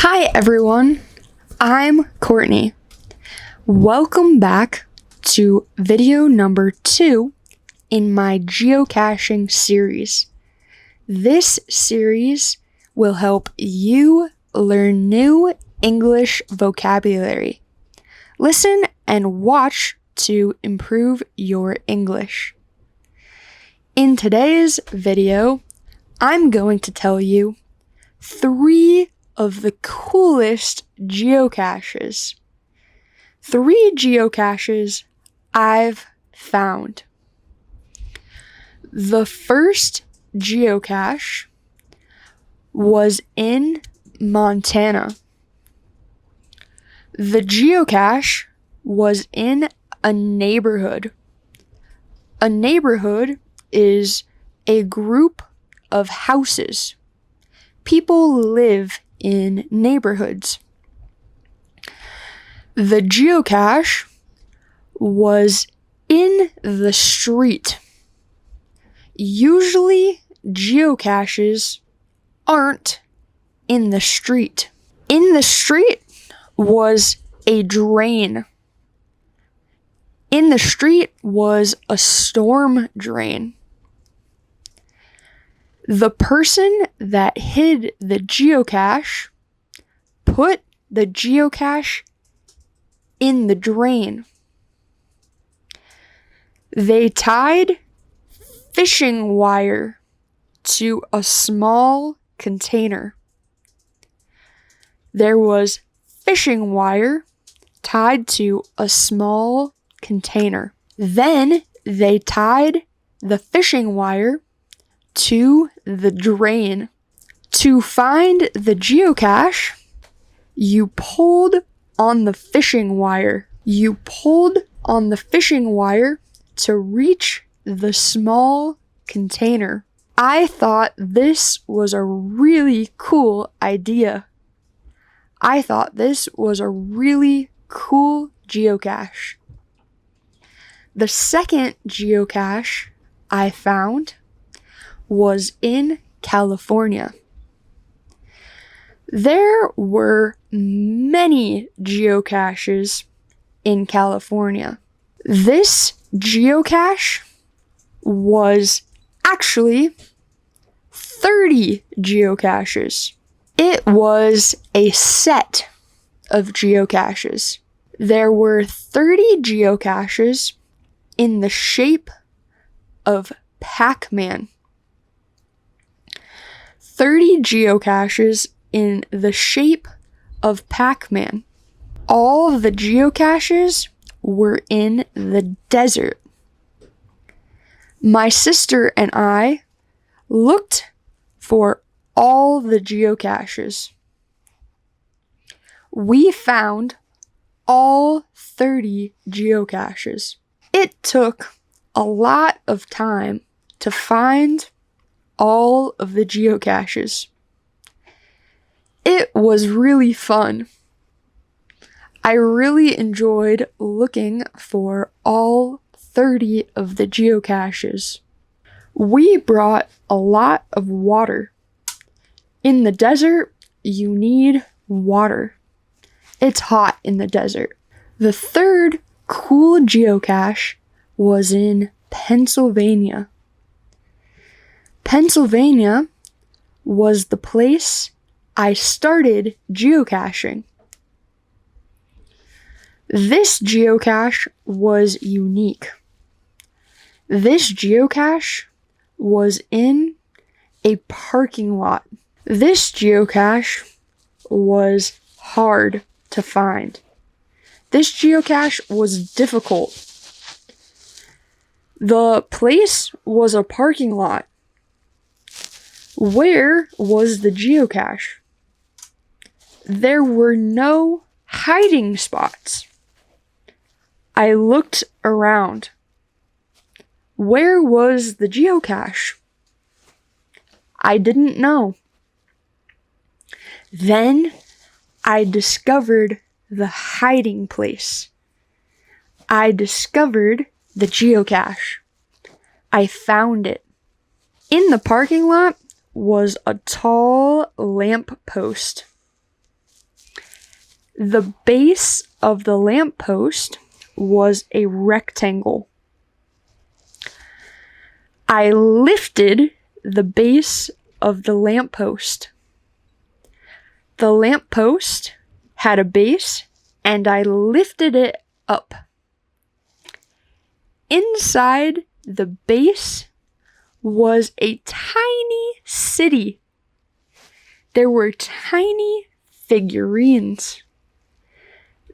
Hi everyone, I'm Courtney. Welcome back to video number 2 in my geocaching series. This series will help you learn new English vocabulary. Listen and watch to improve your English. In today's video, I'm going to tell you 3 of the coolest geocaches. 3 geocaches I've found. The first geocache was in Montana. The geocache was in a neighborhood. A neighborhood is a group of houses. People live in neighborhoods. The geocache was in the street. Usually, geocaches aren't in the street. In the street was a drain. In the street was a storm drain. The person that hid the geocache put the geocache in the drain. They tied fishing wire to a small container. There was fishing wire tied to a small container. Then they tied the fishing wire to the drain. To find the geocache, you pulled on the fishing wire. You pulled on the fishing wire to reach the small container. I thought this was a really cool idea. I thought this was a really cool geocache. The second geocache I found was in California. There were many geocaches in California. This geocache was actually 30 geocaches. It was a set of geocaches. There were 30 geocaches in the shape of Pac-Man. 30 geocaches in the shape of Pac-Man. All the geocaches were in the desert. My sister and I looked for all the geocaches. We found all 30 geocaches. It took a lot of time to find all of the geocaches. It was really fun. I really enjoyed looking for all 30 of the geocaches. We brought a lot of water. In the desert, you need water. It's hot in the desert. The third cool geocache was in Pennsylvania. Pennsylvania was the place I started geocaching. This geocache was unique. This geocache was in a parking lot. This geocache was hard to find. This geocache was difficult. The place was a parking lot. Where was the geocache? There were no hiding spots. I looked around. Where was the geocache? I didn't know. Then I discovered the hiding place. I discovered the geocache. I found it. In the parking lot was a tall lamp post. The base of the lamppost was a rectangle. I lifted the base of the lamppost. The lamppost had a base, and I lifted it up. Inside the base was a tiny city. There were tiny figurines.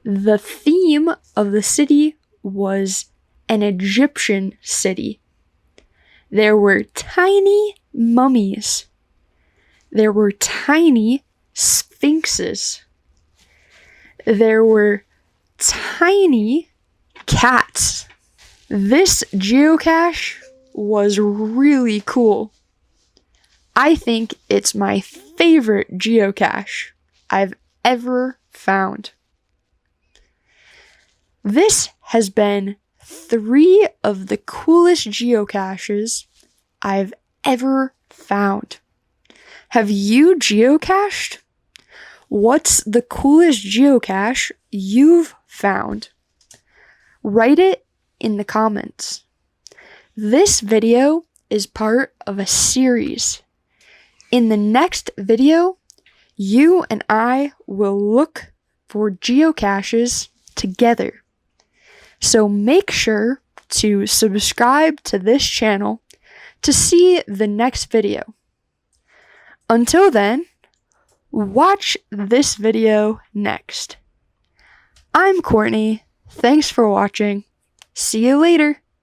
The theme of the city was an Egyptian city. There were tiny mummies. There were tiny sphinxes. There were tiny cats. This geocache was really cool. I think it's my favorite geocache I've ever found. This has been 3 of the coolest geocaches I've ever found. Have you geocached? What's the coolest geocache you've found? Write it in the comments. This video is part of a series. In the next video, you and I will look for geocaches together. So make sure to subscribe to this channel to see the next video. Until then, watch this video next. I'm Courtney. Thanks for watching. See you later.